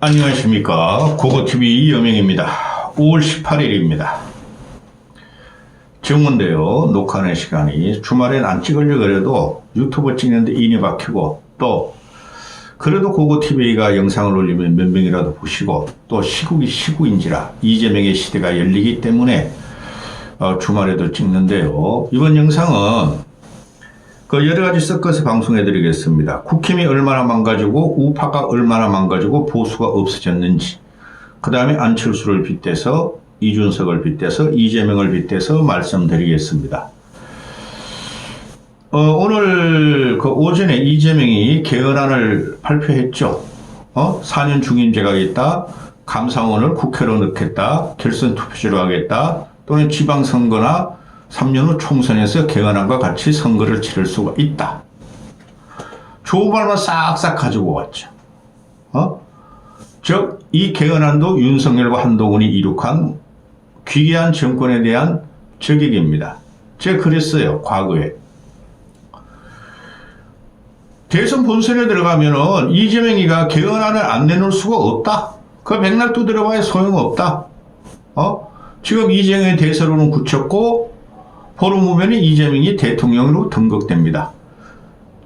안녕하십니까. 고고TV 이여명입니다. 5월 18일입니다. 정문데요. 녹화하는 시간이 주말엔 안 찍으려고 그래도 유튜브 찍는데 인이 박히고, 또 그래도 고고TV가 영상을 올리면 몇 명이라도 보시고, 또 시국이 시국인지라 이재명의 시대가 열리기 때문에 주말에도 찍는데요. 이번 영상은 여러 가지 섞어서 방송해 드리겠습니다. 국힘이 얼마나 망가지고 우파가 얼마나 망가지고 보수가 없어졌는지, 그 다음에 안철수를 빗대서 이준석을 빗대서 이재명을 빗대서 말씀드리겠습니다. 오늘 오전에 이재명이 개헌안을 발표했죠. 4년 중임제가 있다, 감사원을 국회로 넣겠다, 결선 투표제로 하겠다, 또는 지방선거나 3년 후 총선에서 개헌안과 같이 선거를 치를 수가 있다. 좋은 말만 싹싹 가지고 왔죠. 즉, 이 개헌안도 윤석열과 한동훈이 이룩한 귀계한 정권에 대한 저격입니다. 제가 그랬어요, 과거에. 대선 본선에 들어가면은 이재명이가 개헌안을 안 내놓을 수가 없다. 그 백날 두드려봐야 소용없다. 지금 이재명의 대세로는 굳혔고, 보름 후면 이재명이 대통령으로 등극됩니다.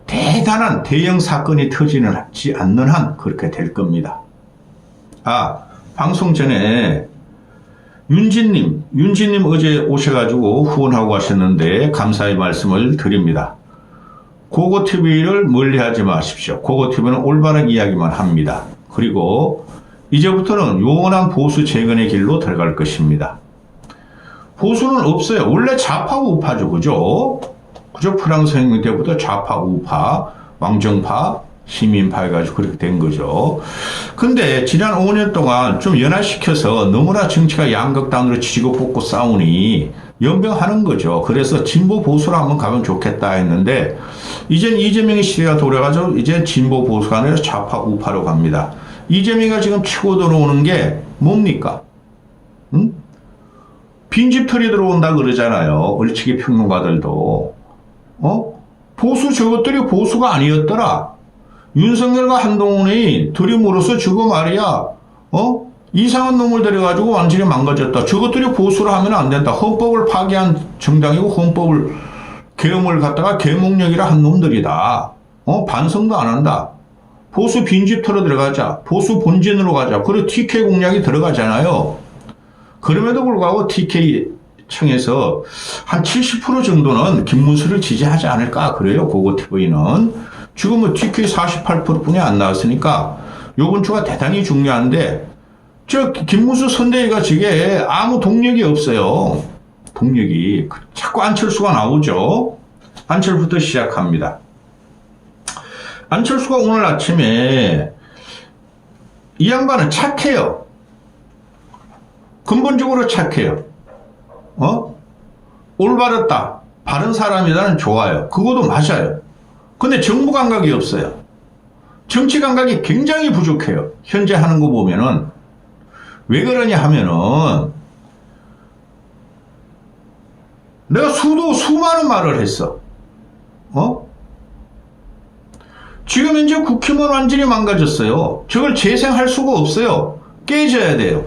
대단한 대형 사건이 터지지 않는 한 그렇게 될 겁니다. 방송 전에 윤진님 어제 오셔가지고 후원하고 가셨는데 감사의 말씀을 드립니다. 고고TV를 멀리하지 마십시오. 고고TV는 올바른 이야기만 합니다. 그리고 이제부터는 영원한 보수 재건의 길로 들어갈 것입니다. 보수는 없어요. 원래 좌파 우파죠. 그죠? 프랑스 혁명 때부터 좌파 우파, 왕정파, 시민파 해가지고 그렇게 된 거죠. 근데 지난 5년 동안 좀 연화시켜서 너무나 정치가 양극단으로 지지고 볶고 싸우니 연병하는 거죠. 그래서 진보 보수로 한번 가면 좋겠다 했는데, 이젠 이재명의 시대가 돌아가서 이제 진보 보수가 아니라 좌파 우파로 갑니다. 이재명이가 지금 치고 들어오는 게 뭡니까? 빈집털이 들어온다 그러잖아요. 얼치기 평론가들도. 보수 저것들이 보수가 아니었더라. 윤석열과 한동훈이 들이물어서 저거 말이야. 이상한 놈을 데려가지고 완전히 망가졌다. 저것들이 보수를 하면 안 된다. 헌법을 파기한 정당이고 헌법을 계엄을 갖다가 계몽령이라 한 놈들이다. 반성도 안 한다. 보수 빈집털로 들어가자. 보수 본진으로 가자. 그리고 TK 공략이 들어가잖아요. 그럼에도 불구하고 TK 청에서 한 70% 정도는 김문수를 지지하지 않을까 그래요. 고고TV는. 지금 뭐 TK 48%뿐이 안 나왔으니까 요번 주가 대단히 중요한데, 김문수 선대위가 저게 아무 동력이 없어요. 동력이. 자꾸 안철수가 나오죠. 안철수부터 시작합니다. 안철수가 오늘 아침에, 이 양반은 착해요. 근본적으로 착해요. 올바르다, 바른 사람이라는 좋아요. 그것도 맞아요. 근데 정부 감각이 없어요. 정치 감각이 굉장히 부족해요. 현재 하는 거 보면은. 왜 그러냐 하면은, 내가 수많은 말을 했어. 지금 현재 국힘은 완전히 망가졌어요. 저걸 재생할 수가 없어요. 깨져야 돼요.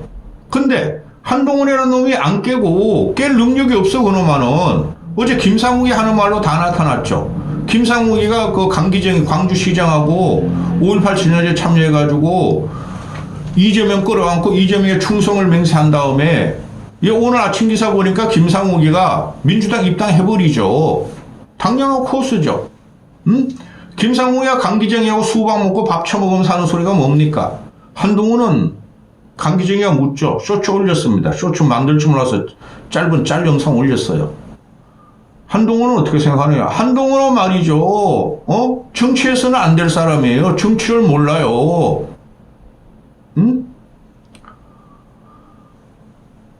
근데 한동훈이라는 놈이 안 깨고 깰 능력이 없어. 그놈아는 어제 김상욱이 하는 말로 다 나타났죠. 김상욱이가 강기정 광주시장하고 5.18 진화제 참여해가지고 이재명 끌어안고 이재명의 충성을 맹세한 다음에, 오늘 아침 기사 보니까 김상욱이가 민주당 입당해버리죠. 당연한 코스죠. 김상욱이가 강기정이하고 수박 먹고 밥 처먹으면 사는 소리가 뭡니까? 한동훈은 강기정이가 묻죠. 쇼츠 올렸습니다. 쇼츠 만들 줄 몰라서 짧은 짤 영상 올렸어요. 한동훈은 어떻게 생각하느냐? 한동훈은 말이죠. 정치에서는 안 될 사람이에요. 정치를 몰라요.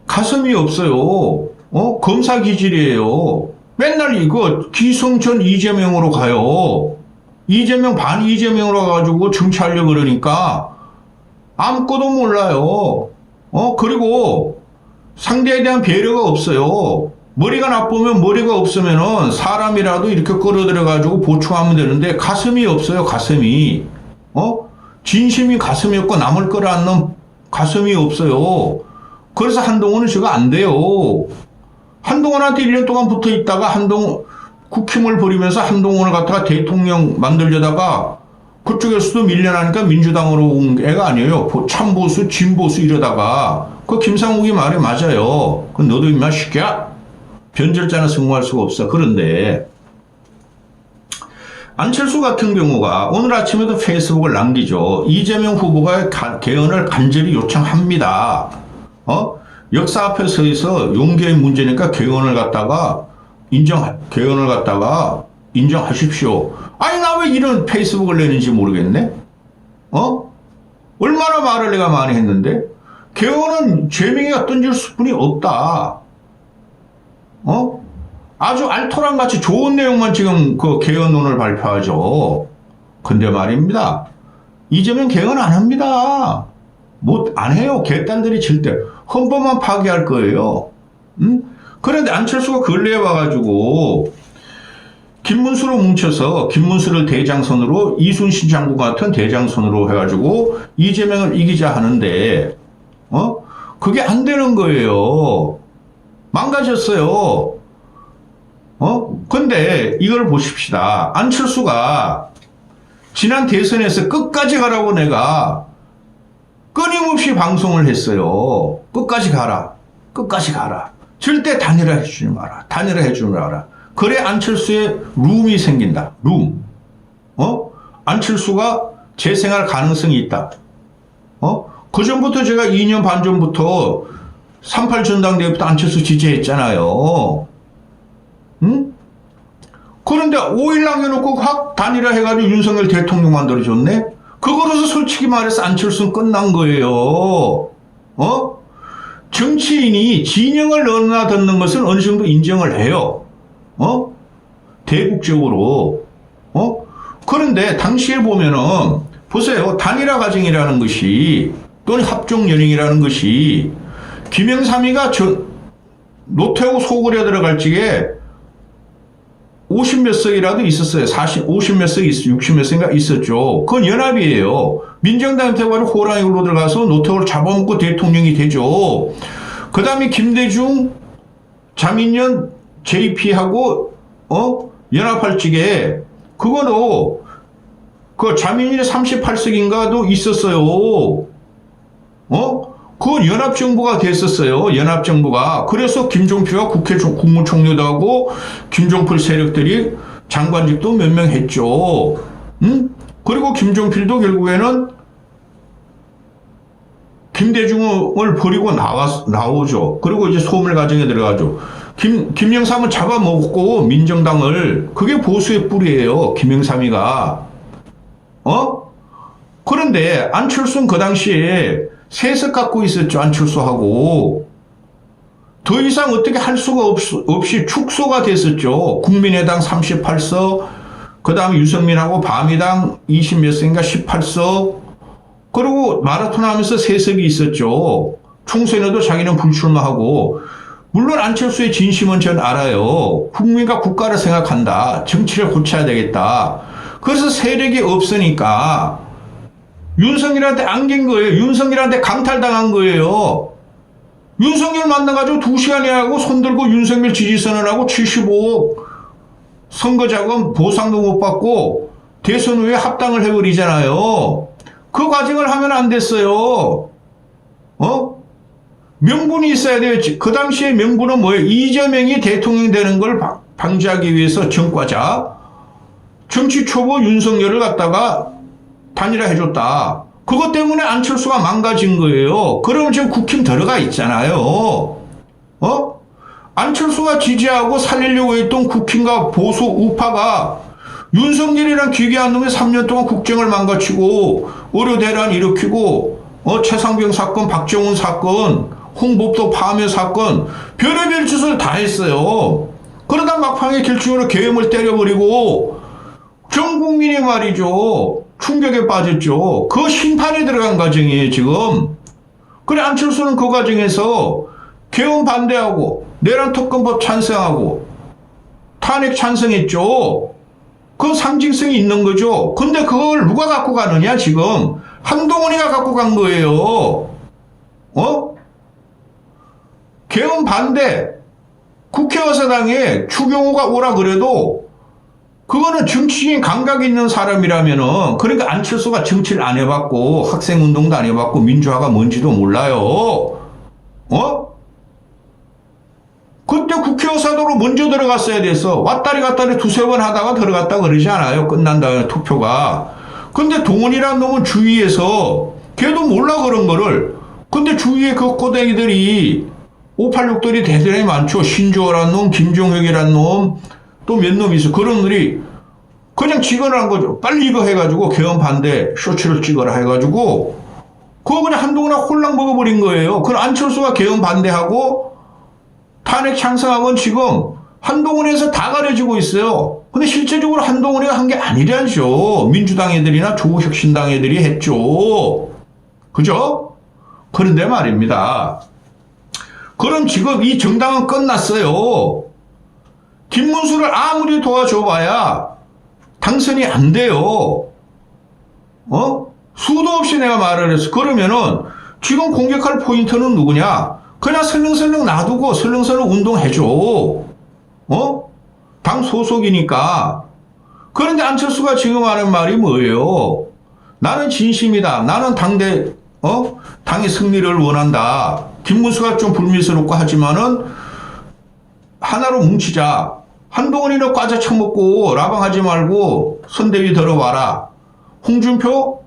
가슴이 없어요. 검사 기질이에요. 맨날 이거 기성전 이재명으로 가요. 이재명 반 이재명으로 가가지고 정치하려고 그러니까 아무것도 몰라요. 그리고 상대에 대한 배려가 없어요. 머리가 나쁘면 머리가 없으면은 사람이라도 이렇게 끌어들여가지고 보충하면 되는데 가슴이 없어요, 가슴이. 진심이 가슴이 없고 남을 끌어안는 가슴이 없어요. 그래서 한동훈은 저거 안 돼요. 한동훈한테 1년 동안 붙어 있다가 국힘을 벌이면서 한동훈을 갖다가 대통령 만들려다가 그쪽에서도 밀려나니까 민주당으로 온 애가 아니에요. 참보수, 진보수 이러다가 그 김상욱이 말이 맞아요. 그 너도 임마 시키야? 변절자는 승부할 수가 없어. 그런데 안철수 같은 경우가 오늘 아침에도 페이스북을 남기죠. 이재명 후보가 개헌을 간절히 요청합니다. 역사 앞에 서서 용기의 문제니까 개헌을 갖다가 인정하십시오. 아니 나 왜 이런 페이스북을 내는지 모르겠네. 얼마나 말을 내가 많이 했는데 개헌은 죄명이가 던질 수뿐이 없다. 아주 알토란 같이 좋은 내용만 지금 그 개헌론을 발표하죠. 근데 말입니다. 이재명 개헌 안 합니다. 안 해요. 개딸들이 절대. 헌법만 파괴할 거예요. 그런데 안철수가 근래에 와가지고 김문수로 뭉쳐서 김문수를 대장선으로 이순신 장군 같은 대장선으로 해가지고 이재명을 이기자 하는데 그게 안 되는 거예요. 망가졌어요. 근데 이걸 보십시다. 안철수가 지난 대선에서 끝까지 가라고 내가 끊임없이 방송을 했어요. 끝까지 가라. 끝까지 가라. 절대 단일화 해주지 마라. 단일화 해주지 마라. 그래 안철수의 룸이 생긴다. 룸. 안철수가 재생할 가능성이 있다. 그 전부터 제가 2년 반 전부터 38 전당대회부터 안철수 지지했잖아요. 그런데 5일 남겨놓고 확 단일화 해가지고 윤석열 대통령 만들어줬네? 그거로서 솔직히 말해서 안철수는 끝난 거예요. 정치인이 진영을 넘나듣는 것을 어느 정도 인정을 해요. 대국적으로. 그런데 당시에 보면은, 보세요. 단일화 과정이라는 것이, 또는 합종연행이라는 것이, 김영삼이가 노태우 속으려 들어갈 적에 50몇 석이라도 있었어요. 50몇 석, 60몇 석인가 있었죠. 그건 연합이에요. 민정당한테 가지고 호랑이 굴로 들어가서 노태우를 잡아먹고 대통령이 되죠. 그 다음에 김대중, 장인연, JP하고, 연합할 적에, 그거도, 그 자민련이 38석인가도 있었어요. 그건 연합정부가 됐었어요. 연합정부가. 그래서 김종필과 국회 국무총리도 하고 김종필 세력들이 장관직도 몇 명 했죠. 그리고 김종필도 결국에는 김대중을 버리고 나오죠. 그리고 이제 소멸 과정에 들어가죠. 김영삼은 잡아먹고 민정당을. 그게 보수의 뿌리예요. 김영삼이가. 그런데 안철수는 그 당시에 세석 갖고 있었죠. 안철수하고. 더 이상 어떻게 할 수가 없이 축소가 됐었죠. 국민의당 38석, 그 다음에 유승민하고 바미당 20몇 석인가 18석, 그리고 마라톤 하면서 세석이 있었죠. 총선에도 자기는 불출마하고, 물론 안철수의 진심은 전 알아요. 국민과 국가를 생각한다. 정치를 고쳐야 되겠다. 그래서 세력이 없으니까 윤석열한테 안긴 거예요. 윤석열한테 강탈당한 거예요. 윤석열 만나가지고 2시간이나 하고 손들고 윤석열 지지선언하고 75억 선거자금 보상도 못 받고 대선 후에 합당을 해버리잖아요. 그 과정을 하면 안 됐어요. 명분이 있어야 돼요. 그 당시에 명분은 뭐예요? 이재명이 대통령이 되는 걸 방지하기 위해서 정과자, 정치 초보 윤석열을 갖다가 단일화 해줬다. 그것 때문에 안철수가 망가진 거예요. 그러면 지금 국힘 들어가 있잖아요. 안철수가 지지하고 살리려고 했던 국힘과 보수 우파가 윤석열이랑 기괴한 놈이 3년 동안 국정을 망가치고 의료 대란 일으키고 최상병 사건, 박정훈 사건, 홍범도 파묘 사건 별의별 짓을 다 했어요. 그러다 막판에 결정으로 계엄을 때려버리고 전 국민이 말이죠. 충격에 빠졌죠. 그 심판에 들어간 과정이에요, 지금. 그래, 안철수는 그 과정에서 계엄 반대하고, 내란 특검법 찬성하고, 탄핵 찬성했죠. 그 상징성이 있는 거죠. 근데 그걸 누가 갖고 가느냐, 지금. 한동훈이가 갖고 간 거예요. 개헌 반대 국회의사당에 추경호가 오라 그래도 그거는 정치인 감각 있는 사람이라면은, 그러니까 안철수가 정치를 안 해봤고 학생운동도 안 해봤고 민주화가 뭔지도 몰라요. 그때 국회의사당으로 먼저 들어갔어야 돼서 왔다리 갔다리 두세 번 하다가 들어갔다 그러지 않아요? 끝난 다음에 투표가. 근데 동훈이라는 놈은 주위에서 걔도 몰라 그런 거를. 근데 주위에 그 꼬댕이들이 586들이 대단히 많죠. 신조어란 놈, 김종혁이란 놈, 또 몇 놈이 있어. 그런 놈들이 그냥 직언을 한 거죠. 빨리 이거 해가지고 개헌 반대 쇼츠를 찍어라 해가지고 그거 그냥 한동훈아 홀랑 먹어버린 거예요. 그럼 안철수가 개헌 반대하고 탄핵 찬성하고는 지금 한동훈에서 다 가려지고 있어요. 근데 실제적으로 한동훈이가 한 게 아니라죠. 민주당 애들이나 조국혁신당 애들이 했죠. 그죠? 그런데 말입니다. 그럼 지금 이 정당은 끝났어요. 김문수를 아무리 도와줘봐야 당선이 안 돼요. 수도 없이 내가 말을 했어. 그러면은 지금 공격할 포인트는 누구냐? 그냥 설렁설렁 놔두고 설렁설렁 운동해줘. 당 소속이니까. 그런데 안철수가 지금 하는 말이 뭐예요? 나는 진심이다. 나는 당의 승리를 원한다. 김문수가 좀 불미스럽고 하지만은 하나로 뭉치자. 한동훈이는 과자 처먹고 라방하지 말고 선대위 들어와라. 홍준표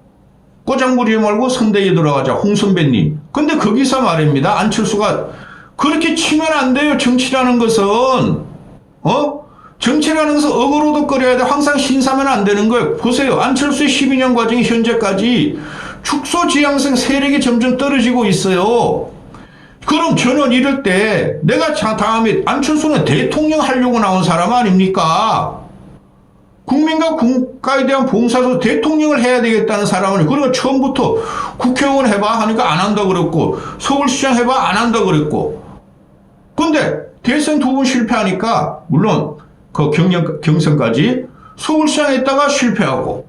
꼬장 부리지 말고 선대위에 들어가자. 홍 선배님. 근데 거기서 말입니다. 안철수가 그렇게 치면 안 돼요. 정치라는 것은. 정치라는 것은 억울로도 끓여야 돼. 항상 신사면 안 되는 거예요. 보세요. 안철수의 12년 과정이 현재까지 축소지향성 세력이 점점 떨어지고 있어요. 그럼 저는 이럴 때 내가 다음에 안철수는 대통령 하려고 나온 사람 아닙니까? 국민과 국가에 대한 봉사도 대통령을 해야 되겠다는 사람은, 그리고 처음부터 국회의원 해봐 하니까 안 한다 그랬고 서울시장 해봐 안 한다 그랬고, 근데 대선 2번 실패하니까 물론 그 경선까지 서울시장 했다가 실패하고,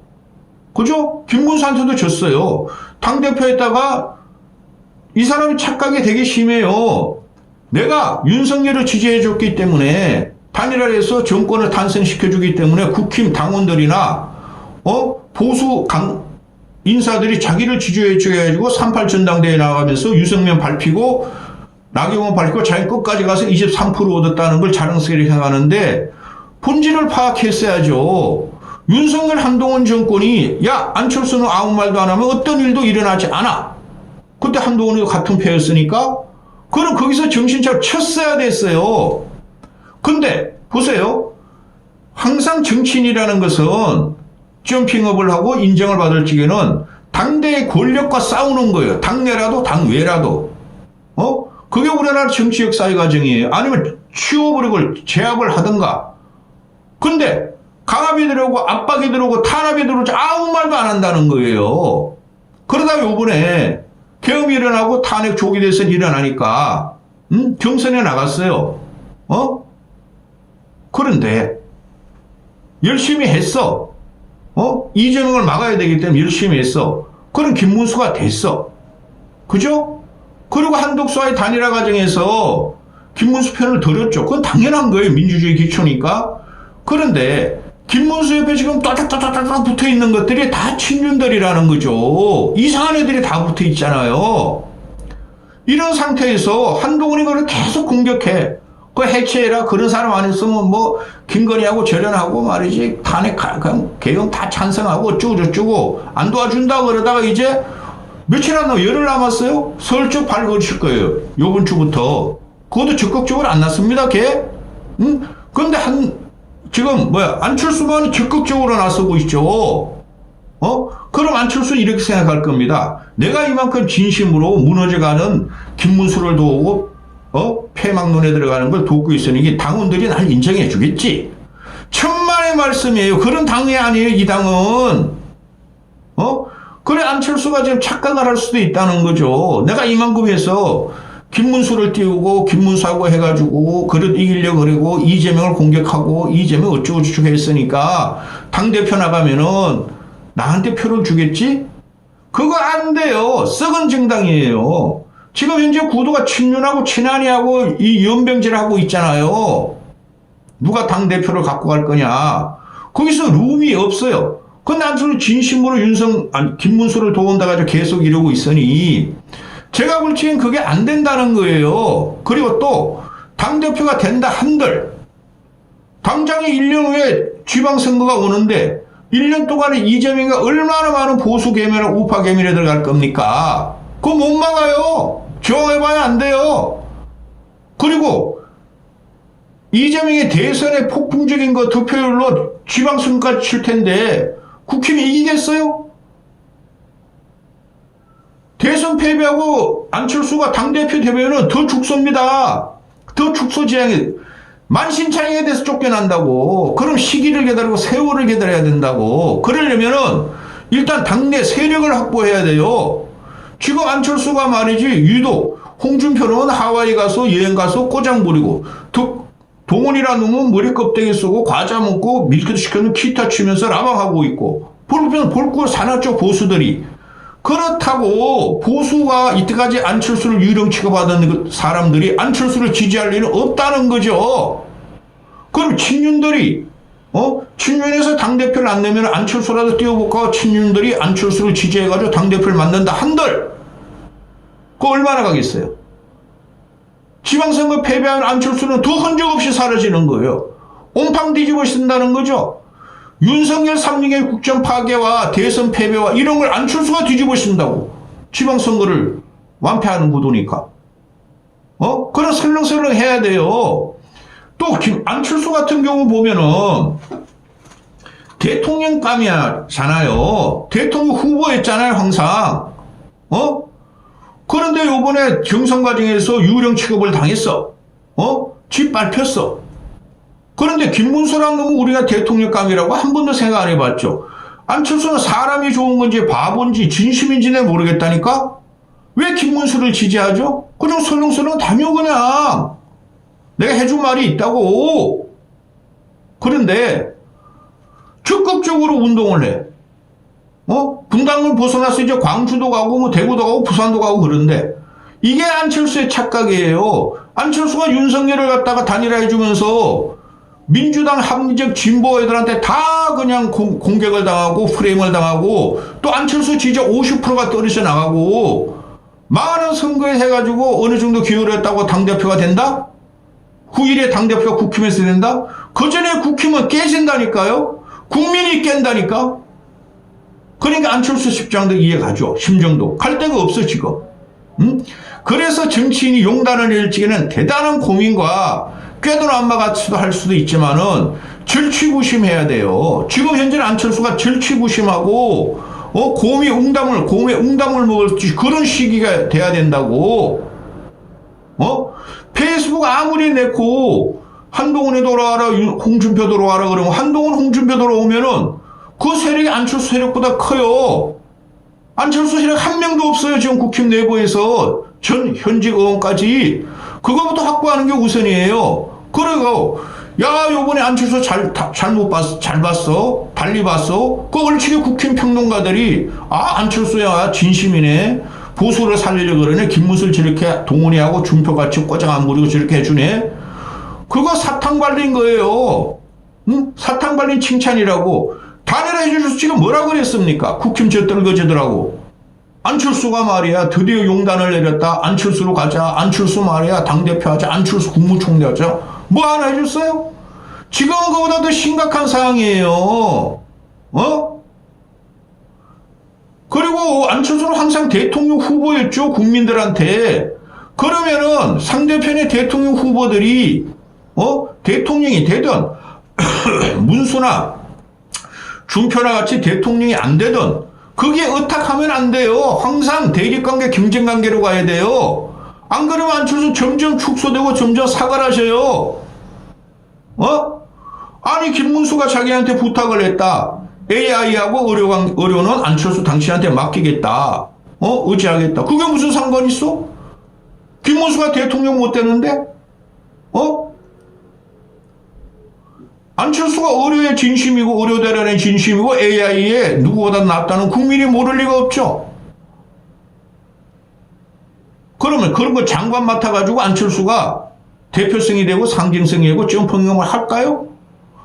그죠? 김문수한테도 졌어요. 당대표 했다가 이 사람이 착각이 되게 심해요. 내가 윤석열을 지지해줬기 때문에 단일화를 해서 정권을 탄생시켜주기 때문에 국힘 당원들이나 보수 인사들이 자기를 지지해줘가지고 38 전당대회에 나가면서 유승민 밟히고 나경원 밟히고 자기 끝까지 가서 23% 얻었다는 걸 자랑스럽게 생각하는데 본질을 파악했어야죠. 윤석열 한동훈 정권이 야 안철수는 아무 말도 안 하면 어떤 일도 일어나지 않아. 그때 한동훈이 같은 패였으니까 그럼 거기서 정신차려 쳤어야 됐어요. 근데 보세요. 항상 정치인이라는 것은 점핑업을 하고 인정을 받을 적에는 당대의 권력과 싸우는 거예요. 당내라도 당외라도. 그게 우리나라 정치 역사의 과정이에요. 아니면 치워버리고 제압을 하든가. 근데 강압이 들어오고 압박이 들어오고 탄압이 들어오지 아무 말도 안 한다는 거예요. 그러다가 요번에 계엄이 일어나고 탄핵 조기 대선이 일어나니까 경선에 나갔어요. 그런데 열심히 했어. 이재명을 막아야 되기 때문에 열심히 했어. 그럼 김문수가 됐어. 그죠? 그리고 한독수와의 단일화 과정에서 김문수 편을 들었죠. 그건 당연한 거예요. 민주주의 기초니까. 그런데 김문수 옆에 지금 따닥따닥따닥 붙어있는 것들이 다 친윤들이라는 거죠. 이상한 애들이 다 붙어있잖아요. 이런 상태에서 한동훈이 그걸 계속 공격해. 그 해체해라. 그런 사람 안 했으면 뭐 김건희하고 절연하고 말이지 탄핵 개헌 다 찬성하고 어쩌고저쩌고 안 도와준다 그러다가 이제 며칠 안 남아 열흘 남았어요. 설적 발거칠 거예요. 요번 주부터. 그것도 적극적으로 안 났습니다. 걔. 근데 지금 안철수만 적극적으로 나서고 있죠. 그럼 안철수는 이렇게 생각할 겁니다. 내가 이만큼 진심으로 무너져가는 김문수를 도우고 폐막론에 들어가는 걸 돕고 있으니 당원들이 날 인정해 주겠지. 천만의 말씀이에요. 그런 당이 아니에요. 이 당은. 그래 안철수가 지금 착각을 할 수도 있다는 거죠. 내가 이만큼 해서 김문수를 띄우고 김문수하고 해가지고 그릇 이기려고 그러고 이재명을 공격하고 이재명 어쩌고저쩌고 했으니까 당대표 나가면은 나한테 표를 주겠지? 그거 안 돼요. 썩은 정당이에요. 지금 현재 구도가 친윤하고 친한이하고 이 연병질하고 있잖아요. 누가 당대표를 갖고 갈 거냐. 거기서 룸이 없어요. 근데 안철수 진심으로 김문수를 도운다 가지고 계속 이러고 있으니 제가 볼 적엔 그게 안 된다는 거예요. 그리고 또 당대표가 된다 한들 당장에 1년 후에 지방선거가 오는데 1년 동안에 이재명이가 얼마나 많은 보수 개미나 우파 개미에 들어갈 겁니까? 그거 못 막아요. 저항해봐야 안 돼요. 그리고 이재명의 대선의 폭풍적인 거 득표율로 지방선거까지 칠 텐데 국힘이 이기겠어요? 대선 패배하고 안철수가 당대표 되면은 더 죽소입니다. 더 죽소 지향이 만신창이에 대해서 쫓겨난다고. 그럼 시기를 기다리고 세월을 기다려야 된다고. 그러려면은 일단 당내 세력을 확보해야 돼요. 지금 안철수가 말이지 유독 홍준표는 하와이 가서 여행 가서 꼬장 부리고 동원이라는 놈은 머리 껍데기 쓰고 과자 먹고 밀크도 시켜놓은 기타 치면서 라방하고 있고 볼꿀 사놨죠 보수들이. 그렇다고 보수가 이때까지 안철수를 유령 취급하던 사람들이 안철수를 지지할 일은 없다는 거죠. 그럼 친윤들이 친윤에서 당대표를 안 내면 안철수라도 띄워볼까. 친윤들이 안철수를 지지해가지고 당대표를 만든다 한들 그거 얼마나 가겠어요. 지방선거 패배한 안철수는 더 흔적 없이 사라지는 거예요. 온팡 뒤집어 쓴다는 거죠. 윤석열 3링의 국정 파괴와 대선 패배와 이런 걸 안철수가 뒤집어 쓴다고. 지방선거를 완패하는 구도니까. 그런 설렁설렁 해야 돼요. 또 안철수 같은 경우 보면은 대통령감이잖아요. 대통령 후보였잖아요 항상. 그런데 요번에 경선 과정에서 유령 취급을 당했어. 집 밟혔어. 그런데 김문수랑 놈은 우리가 대통령감이라고 한 번도 생각 안 해봤죠. 안철수는 사람이 좋은 건지 바본지 진심인지는 모르겠다니까? 왜 김문수를 지지하죠? 그냥 설렁설렁 다녀 그냥. 내가 해준 말이 있다고. 그런데 적극적으로 운동을 해. 분당을 벗어나서 이제 광주도 가고 뭐 대구도 가고 부산도 가고 그런데 이게 안철수의 착각이에요. 안철수가 윤석열을 갖다가 단일화해주면서 민주당 합리적 진보 애들한테 다 그냥 공격을 당하고 프레임을 당하고 또 안철수 지지자 50%가 떨어져 나가고 많은 선거에 해가지고 어느 정도 기여했다고 당대표가 된다? 후일에 당대표가 국힘에서 된다? 그 전에 국힘은 깨진다니까요? 국민이 깬다니까? 그러니까 안철수 십장도 이해가죠. 심정도. 갈 데가 없어 지금. 그래서 정치인이 용단을 낼 적에는 대단한 고민과 꾀도 안 막아치도 할 수도 있지만은 절취부심해야 돼요. 지금 현재는 안철수가 절취부심하고 곰의 웅담을 먹을 그런 시기가 돼야 된다고. 페이스북 아무리 내고 한동훈이 돌아와라 홍준표 돌아와라 그러면 한동훈 홍준표 돌아오면은 그 세력이 안철수 세력보다 커요. 안철수 세력 한 명도 없어요. 지금 국힘 내부에서 전 현직 의원까지. 그거부터 확보하는 게 우선이에요. 그리고 야 요번에 안철수 잘못 봤어? 잘 봤어? 달리 봤어? 그 얼치게 국힘 평론가들이 안철수야 진심이네. 보수를 살리려고 그러네. 김문수를 저렇게 동원이하고 준표같이 꼬장 안 부리고 저렇게 해주네. 그거 사탕 발린 거예요. 사탕 발린 칭찬이라고. 단일화 해주셔서 지금 뭐라 그랬습니까? 국힘 저 떨거지더라고. 안철수가 말이야 드디어 용단을 내렸다. 안철수로 가자. 안철수 말이야 당대표 하자. 안철수 국무총리 하자. 뭐 하나 해줬어요? 지금은 그보다 더 심각한 상황이에요. 그리고 안철수는 항상 대통령 후보였죠. 국민들한테. 그러면은 상대편의 대통령 후보들이 대통령이 되든 문수나 준표나 같이 대통령이 안 되든 그게 의탁하면 안 돼요. 항상 대립관계 경쟁관계로 가야 돼요. 안 그러면 안철수 점점 축소되고 점점 사과하셔요. 아니 김문수가 자기한테 부탁을 했다. AI하고 의료는 안철수 당신한테 맡기겠다. 의지하겠다. 그게 무슨 상관 있어? 김문수가 대통령 못 되는데? 안철수가 의료의 진심이고 의료대란의 진심이고 AI에 누구보다 낫다는 국민이 모를 리가 없죠. 그러면 그런 거 장관 맡아가지고 안철수가 대표성이 되고 상징성이 되고 점프경을 할까요?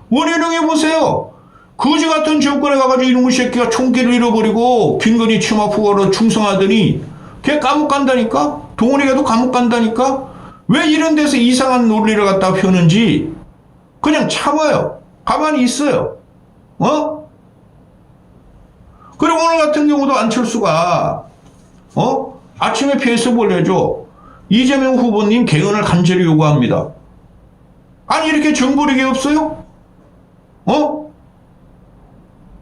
원희룡 해보세요. 거지 같은 정권에 가가지고 이놈의 새끼가 총기를 잃어버리고 김건희 치마 후보로 충성하더니 걔 감옥 간다니까? 동원이가도 감옥 간다니까? 왜 이런 데서 이상한 논리를 갖다 펴는지 그냥 참아요. 가만히 있어요. 그리고 오늘 같은 경우도 안철수가 아침에 페이스북을 내줘. 이재명 후보님 개헌을 간절히 요구합니다. 아니 이렇게 정부력이 없어요?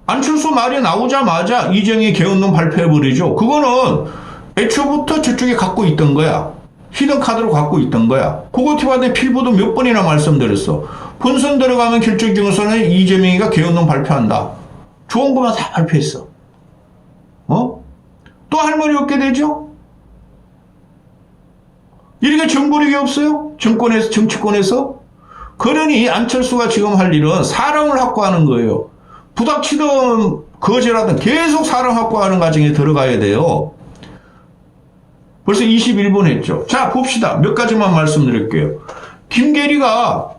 안철수 말이 나오자마자 이재명이 개헌론 발표해버리죠. 그거는 애초부터 저쪽에 갖고 있던 거야. 히든 카드로 갖고 있던 거야. 그거 티바데 필보도 몇 번이나 말씀드렸어. 본선 들어가면 결정적으로는 이재명이가 개헌론 발표한다. 좋은 것만 다 발표했어. 또 할 말이 없게 되죠? 이렇게 정보력이 없어요? 정치권에서? 그러니 안철수가 지금 할 일은 사람을 확보하는 거예요. 부닥치던 거제라든 계속 사람 확보하는 과정에 들어가야 돼요. 벌써 21분 했죠. 자, 봅시다. 몇 가지만 말씀드릴게요. 김계리가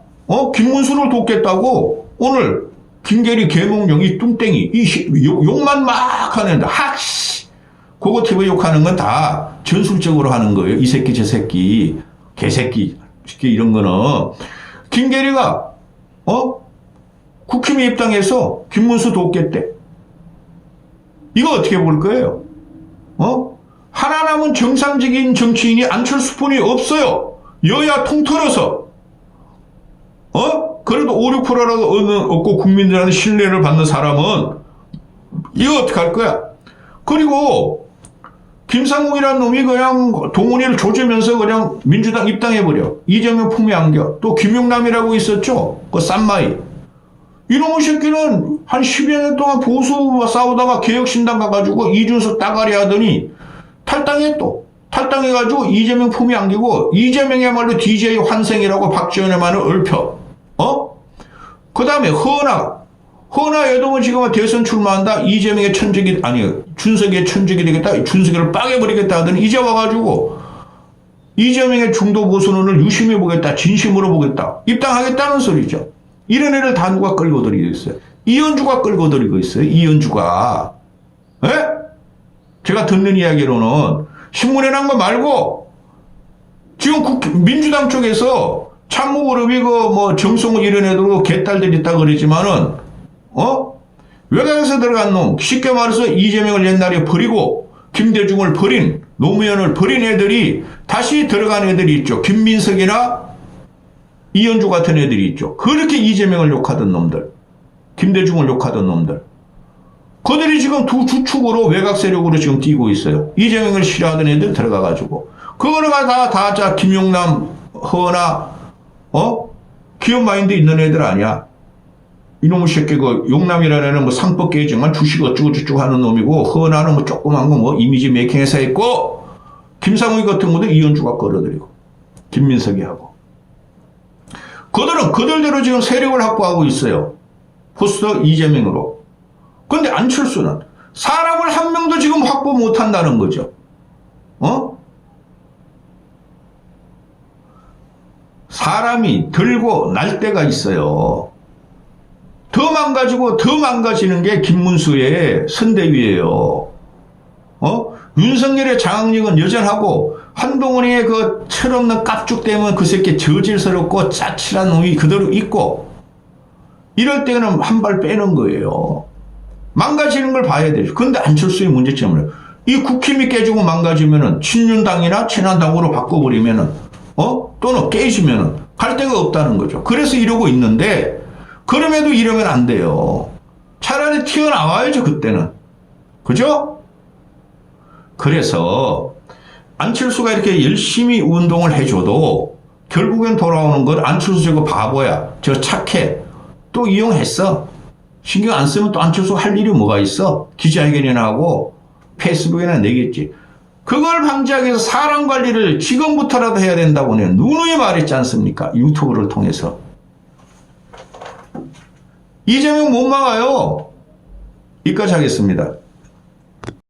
김문수를 돕겠다고 오늘 김계리 개몽용 이 뚱땡이 욕만 막 하는데 그거 TV 욕하는 건 다 전술적으로 하는 거예요. 이 새끼 저 새끼 개새끼 이런 거는 김계리가 국힘에 입당해서 김문수 돕겠대. 이거 어떻게 볼 거예요? 하나 남은 정상적인 정치인이 안철수뿐이 없어요. 여야 통틀어서. 그래도 5, 6%라도 얻고 국민들한테 신뢰를 받는 사람은 이거 어떻게 할 거야? 그리고 김상욱이라는 놈이 그냥 동훈이를 조지면서 그냥 민주당 입당해버려. 이재명 품에 안겨. 또 김용남이라고 있었죠? 그 쌈마이. 이놈의 새끼는 한 10여 년 동안 보수와 싸우다가 개혁신당 가가지고 이준석 따가리 하더니 탈당해 또. 탈당해가지고 이재명 품에 안기고 이재명이야말로 DJ 환생이라고 박지원의 말을 읊혀. 그 다음에 허나 여동은 지금 대선 출마한다. 이재명의 천적이 아니 준석의 천적이 되겠다. 준석이를 빠개버리겠다 하더니 이제 와가지고 이재명의 중도 보수론을 유심히 보겠다. 진심으로 보겠다. 입당하겠다는 소리죠. 이런 애를 다 누가 끌고 들이고 있어요. 이현주가 끌고 들이고 있어요. 이현주가. 에? 제가 듣는 이야기로는 신문에 난 거 말고 지금 민주당 쪽에서 참모 그룹이 정성호 이런 애들 개딸들 있다 그러지만은 외곽에서 들어간 놈 쉽게 말해서 이재명을 옛날에 버리고 김대중을 버린 노무현을 버린 애들이 다시 들어간 애들이 있죠. 김민석이나 이현주 같은 애들이 있죠. 그렇게 이재명을 욕하던 놈들, 김대중을 욕하던 놈들, 그들이 지금 두 주축으로 외곽 세력으로 지금 뛰고 있어요. 이재명을 싫어하던 애들 들어가가지고 그거가 다 김용남, 허나 기업 마인드 있는 애들 아니야. 이놈의 새끼 용남이라는 애는 상법 깨지만 주식 어쩌고저쩌고 하는 놈이고 허나는 조그만 거 이미지 메이킹해서 했고 김상욱이 같은 것도 이현주가 끌어들이고 김민석이 하고 그들은 그들대로 지금 세력을 확보하고 있어요. 포스터 이재명으로. 그런데 안철수는 사람을 한 명도 지금 확보 못한다는 거죠. 사람이 들고 날 때가 있어요. 더 망가지는 게 김문수의 선대위예요. 윤석열의 장악력은 여전하고 한동훈의 그 철없는 깝죽대면 그 새끼 저질스럽고 짜칠한 놈이 그대로 있고 이럴 때는 한 발 빼는 거예요. 망가지는 걸 봐야 되죠. 그런데 안철수의 문제점은 이 국힘이 깨지고 망가지면은 친윤당이나 친한당으로 바꿔버리면은 또는 깨지면은 갈 데가 없다는 거죠. 그래서 이러고 있는데 그럼에도 이러면 안 돼요. 차라리 튀어나와야죠, 그때는. 그죠? 그래서 안철수가 이렇게 열심히 운동을 해줘도 결국엔 돌아오는 건 안철수 저거 바보야. 저 착해. 또 이용했어. 신경 안 쓰면 또 안철수 할 일이 뭐가 있어? 기자회견이나 하고 페이스북에나 내겠지. 그걸 방지하기 위해서 사람 관리를 지금부터라도 해야 된다고 내가 누누이 말했지 않습니까? 유튜브를 통해서. 이재명 못 막아요. 여기까지 하겠습니다.